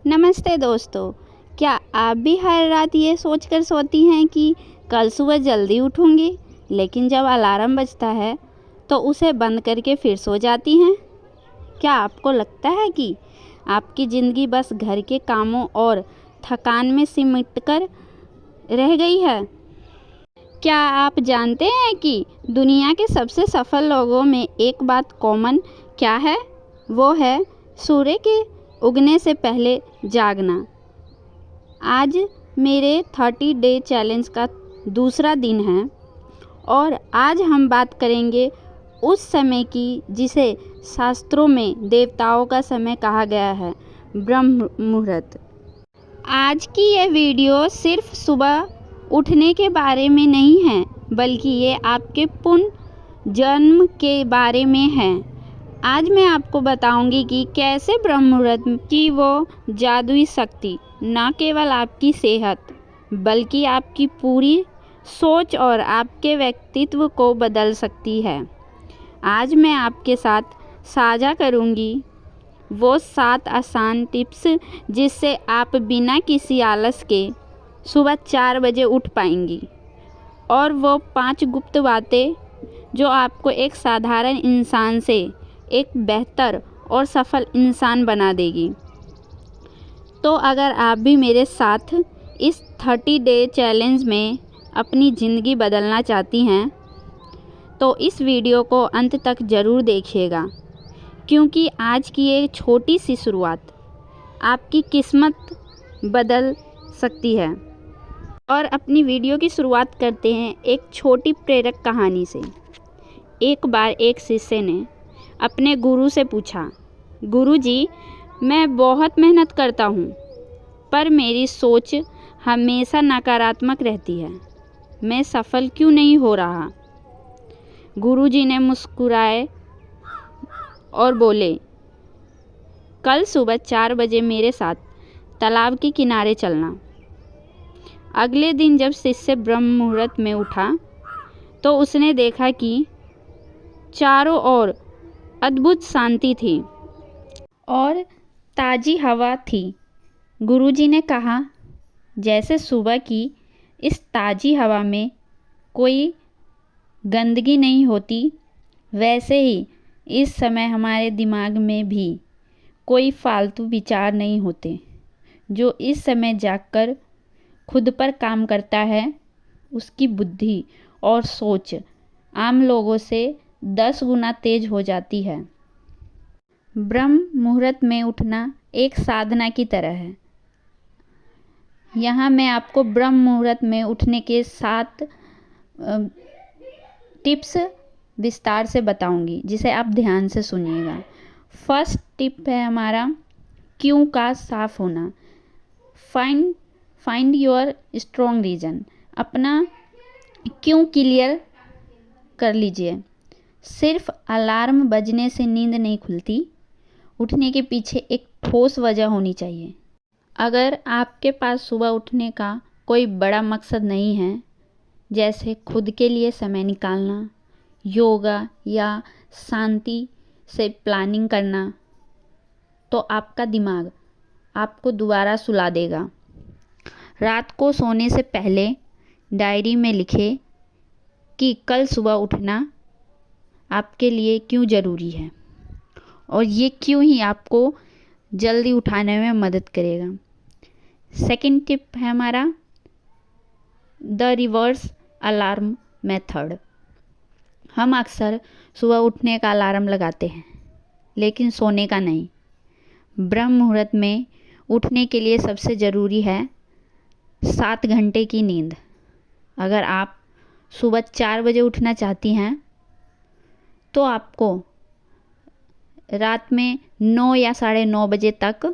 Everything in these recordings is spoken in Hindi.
नमस्ते दोस्तों। क्या आप भी हर रात ये सोचकर सोती हैं कि कल सुबह जल्दी उठूंगी, लेकिन जब अलार्म बजता है तो उसे बंद करके फिर सो जाती हैं? क्या आपको लगता है कि आपकी ज़िंदगी बस घर के कामों और थकान में सिमट कर रह गई है? क्या आप जानते हैं कि दुनिया के सबसे सफल लोगों में एक बात कॉमन क्या है? वो है सूर्य के उगने से पहले जागना। आज मेरे 30 डे चैलेंज का दूसरा दिन है और आज हम बात करेंगे उस समय की जिसे शास्त्रों में देवताओं का समय कहा गया है, ब्रह्म मुहूर्त। आज की यह वीडियो सिर्फ सुबह उठने के बारे में नहीं है, बल्कि ये आपके पुनर्जन्म के बारे में है। आज मैं आपको बताऊंगी कि कैसे ब्रह्म मुहूर्त की वो जादुई शक्ति न केवल आपकी सेहत बल्कि आपकी पूरी सोच और आपके व्यक्तित्व को बदल सकती है। आज मैं आपके साथ साझा करूंगी वो 7 आसान टिप्स जिससे आप बिना किसी आलस के सुबह 4 बजे उठ पाएंगी, और वो 5 गुप्त बातें जो आपको एक साधारण इंसान से एक बेहतर और सफल इंसान बना देगी। तो अगर आप भी मेरे साथ इस 30 डे चैलेंज में अपनी ज़िंदगी बदलना चाहती हैं तो इस वीडियो को अंत तक ज़रूर देखिएगा, क्योंकि आज की ये छोटी सी शुरुआत आपकी किस्मत बदल सकती है। और अपनी वीडियो की शुरुआत करते हैं एक छोटी प्रेरक कहानी से। एक बार एक शिष्य ने अपने गुरु से पूछा, गुरुजी, मैं बहुत मेहनत करता हूँ पर मेरी सोच हमेशा नकारात्मक रहती है, मैं सफल क्यों नहीं हो रहा? गुरुजी ने मुस्कुराए और बोले, कल सुबह 4 बजे मेरे साथ तालाब के किनारे चलना। अगले दिन जब शिष्य ब्रह्म मुहूर्त में उठा तो उसने देखा कि चारों ओर अद्भुत शांति थी और ताज़ी हवा थी। गुरुजी ने कहा, जैसे सुबह की इस ताज़ी हवा में कोई गंदगी नहीं होती, वैसे ही इस समय हमारे दिमाग में भी कोई फालतू विचार नहीं होते। जो इस समय जागकर खुद पर काम करता है, उसकी बुद्धि और सोच आम लोगों से 10 गुना तेज हो जाती है। ब्रह्म मुहूर्त में उठना एक साधना की तरह है। यहाँ मैं आपको ब्रह्म मुहूर्त में उठने के 7 टिप्स विस्तार से बताऊंगी, जिसे आप ध्यान से सुनिएगा। फर्स्ट टिप है हमारा क्यों का साफ होना। Find your strong reason. अपना क्यों क्लियर कर लीजिए। सिर्फ अलार्म बजने से नींद नहीं खुलती, उठने के पीछे एक ठोस वजह होनी चाहिए। अगर आपके पास सुबह उठने का कोई बड़ा मकसद नहीं है, जैसे खुद के लिए समय निकालना, योगा या शांति से प्लानिंग करना, तो आपका दिमाग आपको दोबारा सुला देगा। रात को सोने से पहले डायरी में लिखें कि कल सुबह उठना आपके लिए क्यों ज़रूरी है, और ये क्यों ही आपको जल्दी उठाने में मदद करेगा। सेकंड टिप है हमारा द रिवर्स अलार्म मेथड। हम अक्सर सुबह उठने का अलार्म लगाते हैं, लेकिन सोने का नहीं। ब्रह्म मुहूर्त में उठने के लिए सबसे ज़रूरी है 7 घंटे की नींद। अगर आप सुबह 4 बजे उठना चाहती हैं तो आपको रात में 9 या 9:30 बजे तक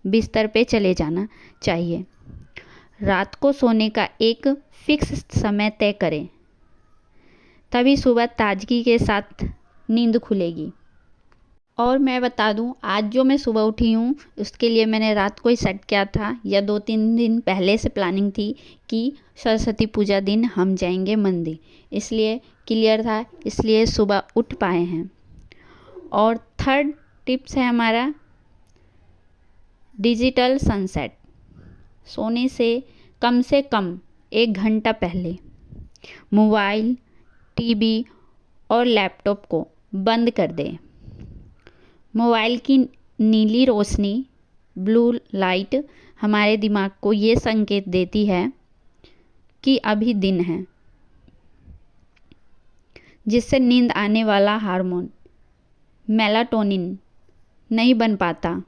बिस्तर पे चले जाना चाहिए। रात को सोने का एक फिक्स समय तय करें, तभी सुबह ताजगी के साथ नींद खुलेगी। और मैं बता दूं, आज जो मैं सुबह उठी हूँ उसके लिए मैंने रात को ही सेट किया था, या 2-3 दिन पहले से प्लानिंग थी कि सरस्वती पूजा दिन हम जाएंगे मंदिर, इसलिए क्लियर था, इसलिए सुबह उठ पाए हैं। और थर्ड टिप्स है हमारा डिजिटल सनसेट, सोने से कम 1 घंटा पहले मोबाइल, टीवी और लैपटॉप को बंद कर दें। मोबाइल की नीली रोशनी, ब्लू लाइट, हमारे दिमाग को ये संकेत देती है कि अभी दिन है, जिससे नींद आने वाला हार्मोन मेलाटोनिन नहीं बन पाता।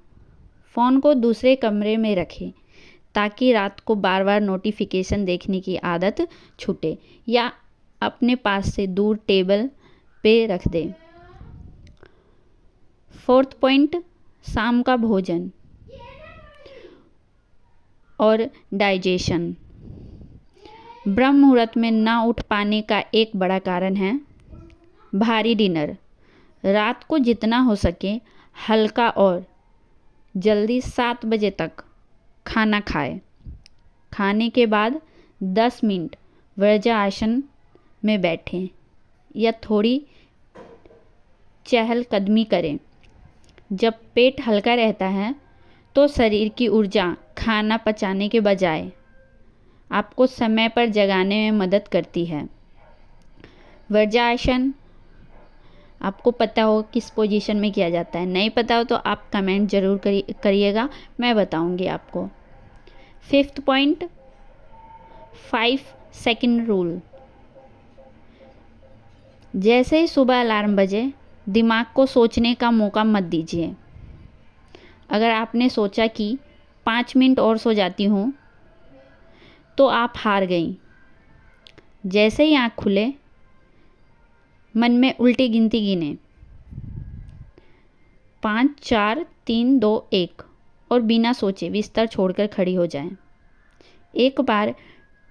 फ़ोन को दूसरे कमरे में रखें ताकि रात को बार बार नोटिफिकेशन देखने की आदत छूटे, या अपने पास से दूर टेबल पे रख दें। 4th पॉइंट, शाम का भोजन और डाइजेशन। ब्रह्म मुहूर्त में ना उठ पाने का एक बड़ा कारण है भारी डिनर। रात को जितना हो सके हल्का और जल्दी 7 बजे तक खाना खाएं। खाने के बाद 10 मिनट वज्रासन में बैठें या थोड़ी चहलकदमी करें। जब पेट हल्का रहता है तो शरीर की ऊर्जा खाना पचाने के बजाय आपको समय पर जगाने में मदद करती है। वज्रासन आपको पता हो किस पोजीशन में किया जाता है, नहीं पता हो तो आप कमेंट ज़रूर करिएगा, मैं बताऊंगी आपको। 5th point, 5 second rule. जैसे ही सुबह अलार्म बजे, दिमाग को सोचने का मौका मत दीजिए। अगर आपने सोचा कि 5 मिनट और सो जाती हूँ, तो आप हार गई। जैसे ही आँख खुले, मन में उल्टी गिनती गिने 5 4 3 2 1 और बिना सोचे बिस्तर छोड़कर खड़ी हो जाएं। एक बार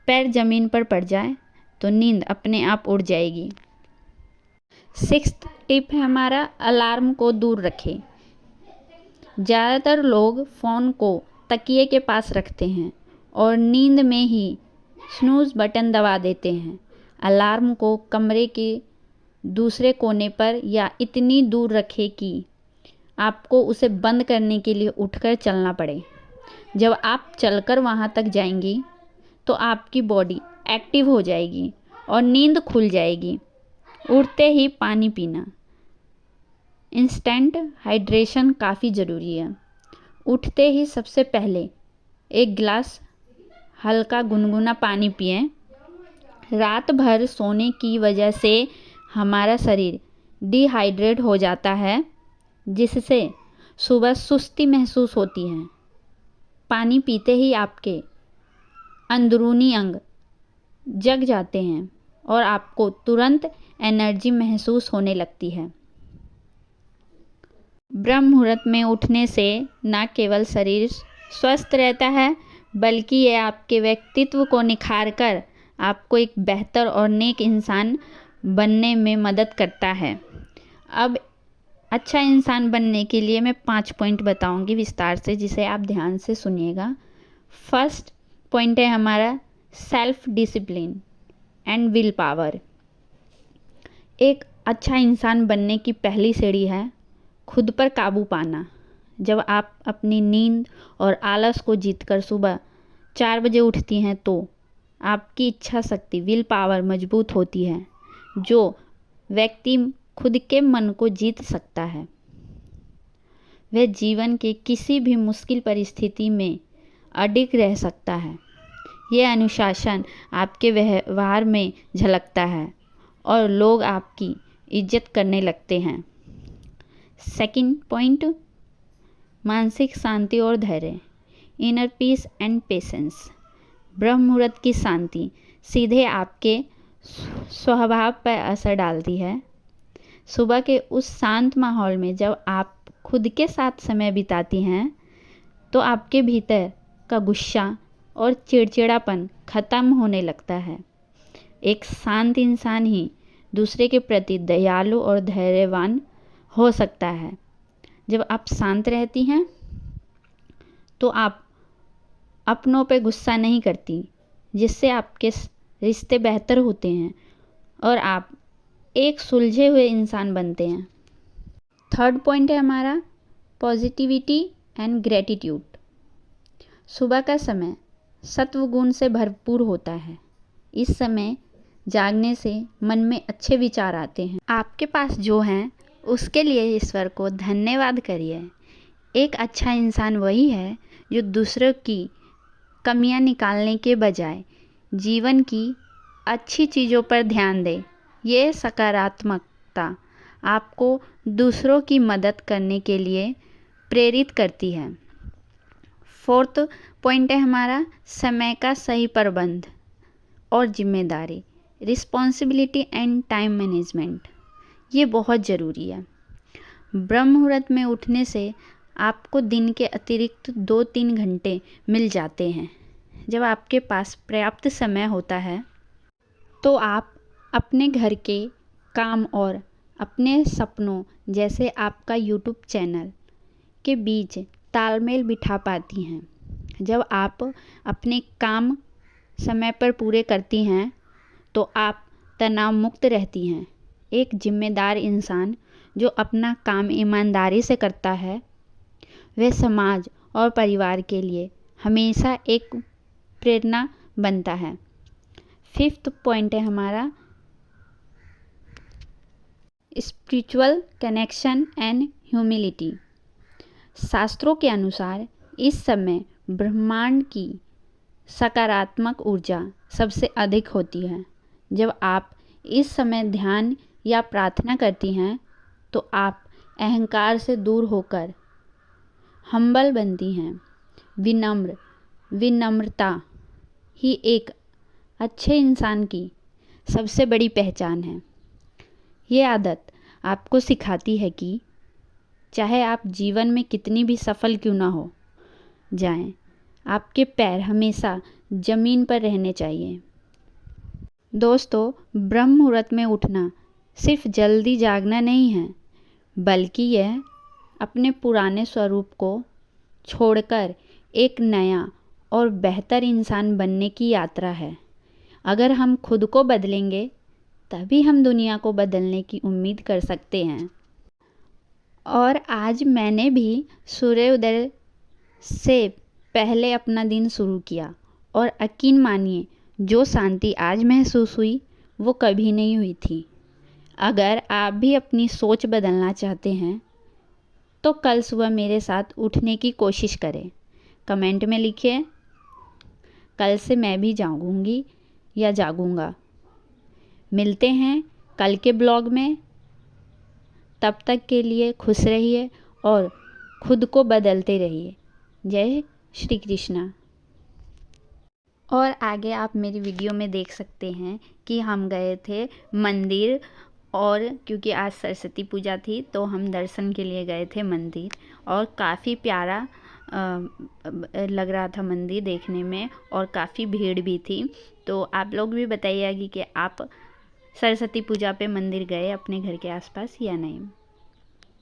पैर जमीन पर पड़ जाए तो नींद अपने आप उड़ जाएगी। 6th टिप है हमारा, अलार्म को दूर रखें। ज़्यादातर लोग फ़ोन को तकिए के पास रखते हैं और नींद में ही स्नूज़ बटन दबा देते हैं। अलार्म को कमरे के दूसरे कोने पर या इतनी दूर रखें कि आपको उसे बंद करने के लिए उठकर चलना पड़े। जब आप चलकर वहाँ तक जाएंगी तो आपकी बॉडी एक्टिव हो जाएगी और नींद खुल जाएगी। उठते ही पानी पीना, इंस्टेंट हाइड्रेशन काफ़ी ज़रूरी है। उठते ही सबसे पहले 1 गिलास हल्का गुनगुना पानी पिएं। रात भर सोने की वजह से हमारा शरीर डिहाइड्रेट हो जाता है, जिससे सुबह सुस्ती महसूस होती है। पानी पीते ही आपके अंदरूनी अंग जग जाते हैं और आपको तुरंत एनर्जी महसूस होने लगती है। ब्रह्म मुहूर्त में उठने से न केवल शरीर स्वस्थ रहता है, बल्कि यह आपके व्यक्तित्व को निखार कर आपको एक बेहतर और नेक इंसान बनने में मदद करता है। अब अच्छा इंसान बनने के लिए मैं 5 पॉइंट बताऊंगी विस्तार से, जिसे आप ध्यान से सुनिएगा। फर्स्ट पॉइंट है हमारा self discipline and will power. एक अच्छा इंसान बनने की पहली सीढ़ी है खुद पर काबू पाना। जब आप अपनी नींद और आलस को जीतकर सुबह 4 बजे उठती हैं तो आपकी इच्छा शक्ति, विल पावर मजबूत होती है, जो व्यक्ति खुद के मन को जीत सकता है। वह जीवन के किसी भी मुश्किल परिस्थिति में अडिग रह सकता है। यह अनुशासन आपके व्यवहार में झलकता है और लोग आपकी इज्जत करने लगते हैं। सेकंड पॉइंट, मानसिक शांति और धैर्य, इनर पीस एंड पेशेंस। ब्रह्म मुहूर्त की शांति सीधे आपके स्वभाव पर असर डालती है। सुबह के उस शांत माहौल में जब आप खुद के साथ समय बिताती हैं तो आपके भीतर का गुस्सा और चिड़चिड़ापन खत्म होने लगता है। एक शांत इंसान ही दूसरे के प्रति दयालु और धैर्यवान हो सकता है। जब आप शांत रहती हैं तो आप अपनों पे गुस्सा नहीं करती, जिससे आपके रिश्ते बेहतर होते हैं और आप एक सुलझे हुए इंसान बनते हैं। थर्ड पॉइंट है हमारा पॉजिटिविटी एंड ग्रेटिट्यूड। सुबह का समय सत्व गुण से भरपूर होता है। इस समय जागने से मन में अच्छे विचार आते हैं। आपके पास जो हैं उसके लिए ईश्वर को धन्यवाद करिए। एक अच्छा इंसान वही है जो दूसरों की कमियां निकालने के बजाय जीवन की अच्छी चीज़ों पर ध्यान दे। ये सकारात्मकता आपको दूसरों की मदद करने के लिए प्रेरित करती है। फोर्थ पॉइंट है हमारा समय का सही प्रबंध और जिम्मेदारी, रिस्पॉन्सिबिलिटी एंड टाइम मैनेजमेंट। ये बहुत ज़रूरी है। ब्रह्म मुहूर्त में उठने से आपको दिन के अतिरिक्त 2-3 घंटे मिल जाते हैं। जब आपके पास पर्याप्त समय होता है तो आप अपने घर के काम और अपने सपनों जैसे आपका यूट्यूब चैनल के बीच तालमेल बिठा पाती हैं। जब आप अपने काम समय पर पूरे करती हैं तो आप तनाव मुक्त रहती हैं। एक जिम्मेदार इंसान जो अपना काम ईमानदारी से करता है वह समाज और परिवार के लिए हमेशा एक प्रेरणा बनता है। फिफ्थ पॉइंट है हमारा स्पिरिचुअल कनेक्शन एंड ह्यूमिलिटी। शास्त्रों के अनुसार इस समय ब्रह्मांड की सकारात्मक ऊर्जा सबसे अधिक होती है। जब आप इस समय ध्यान या प्रार्थना करती हैं तो आप अहंकार से दूर होकर हम्बल बनती हैं। विनम्रता ही एक अच्छे इंसान की सबसे बड़ी पहचान है। ये आदत आपको सिखाती है कि चाहे आप जीवन में कितनी भी सफल क्यों ना हो जाएं, आपके पैर हमेशा ज़मीन पर रहने चाहिए। दोस्तों, ब्रह्म मुहूर्त में उठना सिर्फ जल्दी जागना नहीं है, बल्कि यह अपने पुराने स्वरूप को छोड़कर एक नया और बेहतर इंसान बनने की यात्रा है। अगर हम खुद को बदलेंगे तभी हम दुनिया को बदलने की उम्मीद कर सकते हैं। और आज मैंने भी सूर्योदय से पहले अपना दिन शुरू किया और यकीन मानिए जो शांति आज महसूस हुई वो कभी नहीं हुई थी। अगर आप भी अपनी सोच बदलना चाहते हैं तो कल सुबह मेरे साथ उठने की कोशिश करें। कमेंट में लिखिए, कल से मैं भी जागूंगी या जागूंगा। मिलते हैं कल के ब्लॉग में। तब तक के लिए खुश रहिए और खुद को बदलते रहिए। जय श्री कृष्णा। और आगे आप मेरी वीडियो में देख सकते हैं कि हम गए थे मंदिर, और क्योंकि आज सरस्वती पूजा थी तो हम दर्शन के लिए गए थे मंदिर, और काफ़ी प्यारा लग रहा था मंदिर देखने में और काफ़ी भीड़ भी थी। तो आप लोग भी बताइएगा कि आप सरस्वती पूजा पे मंदिर गए अपने घर के आसपास या नहीं।